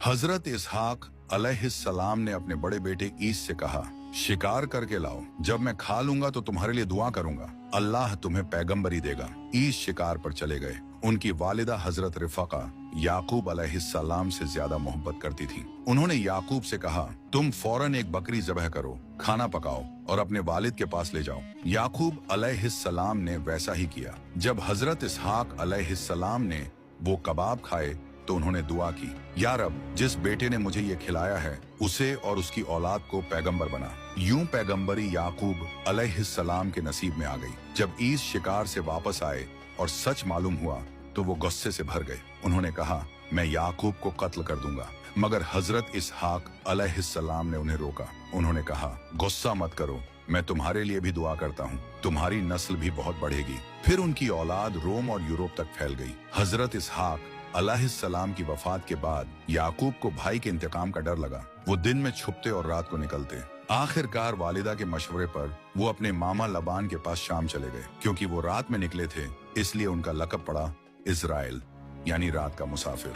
हजरत इसहाक अलैहिस्सलाम ने अपने बड़े बेटे ईस से कहा, शिकार करके लाओ, जब मैं खा लूंगा तो तुम्हारे लिए दुआ करूंगा, अल्लाह तुम्हें पैगंबरी देगा। ईस शिकार पर चले गए। उनकी वालिदा हजरत रिफका याकूब अलैहिस्सलाम से ज्यादा मोहब्बत करती थी। उन्होंने याकूब से कहा, तुम फौरन एक बकरी ज़बह करो, खाना पकाओ और अपने वालिद के पास ले जाओ। याकूब अलैहिस्सलाम ने वैसा ही किया। जब हजरत इसहाक अलैहिस्सलाम ने वो कबाब खाए तो उन्होंने दुआ की, या रब, जिस बेटे ने मुझे ये खिलाया है उसे और उसकी औलाद को पैगंबर बना। यूं पैगंबरी याकूब अलैहिस्सलाम के नसीब में आ गई। जब ईस शिकार से वापस आए और सच मालूम हुआ तो वो गुस्से से भर गए। उन्होंने कहा, मैं याकूब को कत्ल कर दूंगा। मगर हजरत इसहाक अलैहिस्सलाम ने उन्हें रोका। उन्होंने कहा, गुस्सा मत करो, मैं तुम्हारे लिए भी दुआ करता हूँ, तुम्हारी नस्ल भी बहुत बढ़ेगी। फिर उनकी औलाद रोम और यूरोप तक फैल गई। हजरत इसहाक अलैहिस्सलाम की वफात के बाद याकूब को भाई के इंतकाम का डर लगा। वो दिन में छुपते और रात को निकलते। आखिरकार वालिदा के मशवरे पर वो अपने मामा लबान के पास शाम चले गए। क्योंकि वो रात में निकले थे इसलिए उनका लक़ब पड़ा इज़राइल, यानी रात का मुसाफिर।